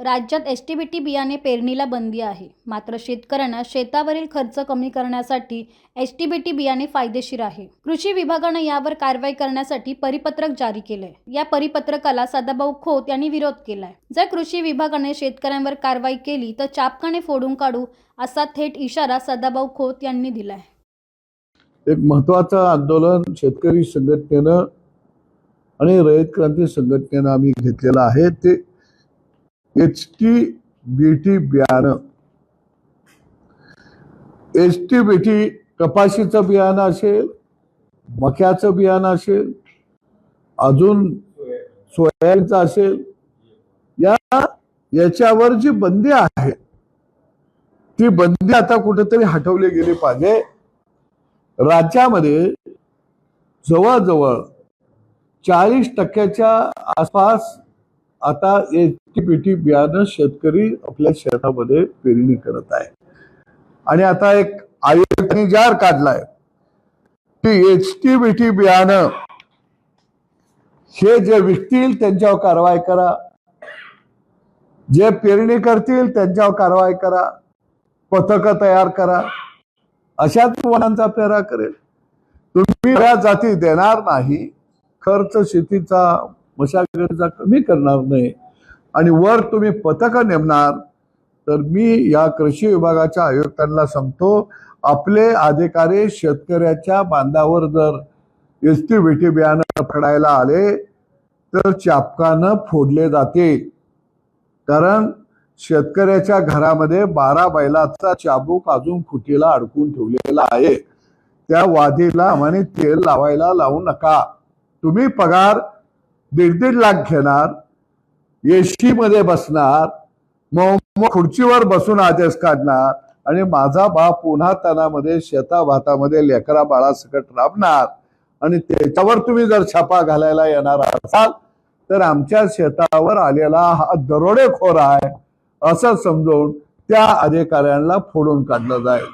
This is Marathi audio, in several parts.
राज्यात एसटीबीटी बियाणे पेरणीला बंदी आहे. मात्र शेतकऱ्यांना शेतावरील खर्च कमी करण्यासाठी एसटीबीटी बियाणे फायदेशीर आहे. कृषी विभागाने यावर कारवाई करण्यासाठी परिपत्रक जारी केले. या परिपत्रकाला सदाभाऊ खोत यांनी विरोध केलाय. जर कृषी विभागाने शेतकऱ्यांवर कारवाई केली तर चापकाने फोडून काढू असा थेट इशारा सदाभाऊ खोत यांनी दिलाय. एक महत्त्वाचं आंदोलन शेतकरी संघटनेनं आणि रयत क्रांती संघटनेनं आम्ही घेतलेलं आहे. ते एसटीबीटी बियाणं, एसटीबीटी कपाशीचं बियाणं असेल, मक्याचं बियाणं असेल, अजून सोयाबीनचं असेल, याच्यावर जी बंदी आहे ती बंदी आता कुठेतरी हटवली गेली पाहिजे. राज्यामध्ये जवळजवळ 40% आसपास आता एसटीबीटी बियाणं शेतकरी आपल्या शेतामध्ये पेरणी करत आहे. आणि आता एक आयोगाने जाहीर काढलाय की एसटीबीटी बियाणं हे जे विकतील त्यांच्यावर कारवाई करा, जे पेरणी करतील त्यांच्यावर कारवाई करा, पथकं तयार करा, अशाच वनांचा पेरा करेल. तुम्ही या जाती देणार नाही, खर्च शेतीचा मशागतीचा कमी करणार नाही आणि वर तुम्ही पथकं नेमणार, तर मी या कृषी विभागाच्या आयुक्तांना सांगतो, आपले अधिकारी शेतकऱ्याच्या बांधावर जर एसटीबीटी बियाणं पडायला आले तर चापकानं फोडले जाते. कारण शेतकऱ्याच्या घरामध्ये 12 बैलाचा चाबूक अजून खुटीला अडकून ठेवलेला आहे. त्या वादीला आम्हाला तेल लावायला लावू नका. तुम्ही पगार 1.5 लाख घेणार, एसी मध्ये बसणार, मग खुर्चीवर बसून आदेश काढणार आणि माझा बाप पुन्हा तणामध्ये शेता भातामध्ये लेकरा बाळा सकट राबणार आणि त्याच्यावर तुम्ही जर छापा घालायला येणार असाल तर आमच्या शेतावर आलेला हा दरोडेखोर आहे असं समजून त्या अधिकाऱ्यांना फोडून काढलं जाईल.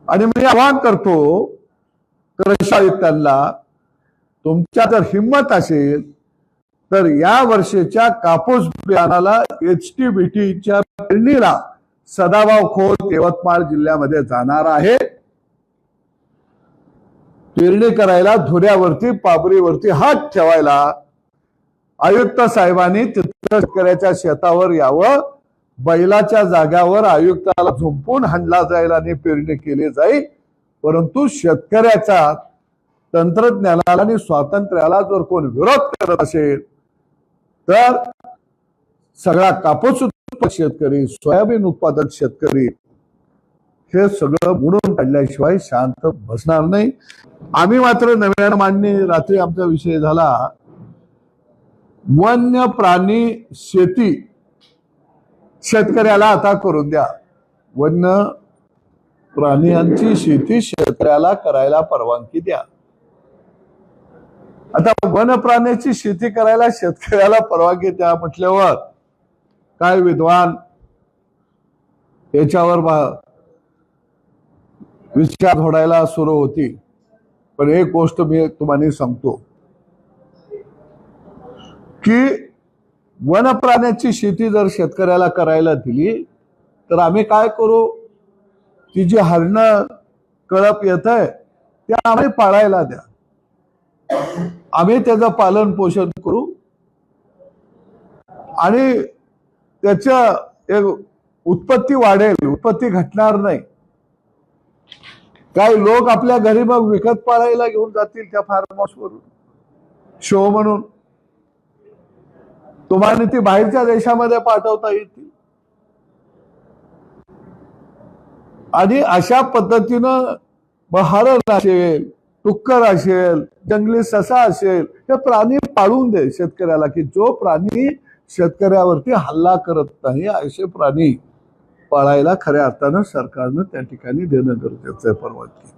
आणि मी आवाहन करतो कृषी आयुक्तांना, तुमच्या जर हिंमत असेल तर या वर्षीच्या कापूस बियाणाला एसटीबीटीच्या पेरणीला सदाभाऊ खोत यवतमाळ जिल्ह्यामध्ये जाणार आहे. पेरणी करायला धुऱ्यावरती पाबरीवरती हात ठेवायला आयुक्त साहेबांनी तिथं शेतकऱ्याच्या शेतावर यावं, बैलाच्या जाग्यावर आयुक्ताला झुंपून हाणला जाईल आणि पेरणी केली जाईल. परंतु शेतकऱ्याचा तंत्रज्ञानाला आणि स्वातंत्र्याला जर कोण विरोध करत असेल तर सगळा कापूस उत्पादक शेतकरी, सोयाबीन उत्पादक शेतकरी हे सगळं मोडून काढल्याशिवाय शांत बसणार नाही. आम्ही मात्र नव्यानं मांडणी, रात्री आमचा विषय झाला वन्य प्राणी शेती शेतकऱ्याला आता करून द्या. वन्य प्राण्यांची शेती शेतकऱ्याला करायला परवानगी द्या. आता वन प्राण्याची शेती करायला शेतकऱ्याला परवानगी द्या म्हटल्यावर काय विद्वान याच्यावर विचार घोडायला सुरू होती. पण एक गोष्ट मी तुम्हाला सांगतो की वन प्राण्याची शेती जर शेतकऱ्याला करायला दिली तर आम्ही काय करू, ती जी हरणं कळप येत आहे त्या आम्ही पाळायला द्या, आम्ही त्याचं पालन पोषण करू आणि त्याच्या एक उत्पत्ती वाढेल, उत्पत्ती घटणार नाही. काही लोक आपल्या घरी मग विकत पाळायला घेऊन जातील त्या फार्म हाऊसवरून शो म्हणून, तुम्हाला ती बाहेरच्या देशामध्ये पाठवता येतील. आणि अशा पद्धतीनं हरण असेल, टुक्कर असेल, जंगली ससा असेल, हे प्राणी पाळून दे शेतकऱ्याला, की जो प्राणी शेतकऱ्यावरती हल्ला करत नाही असे प्राणी पाळायला खऱ्या अर्थानं सरकारनं त्या ठिकाणी देणं गरजेचं आहे परवानगी.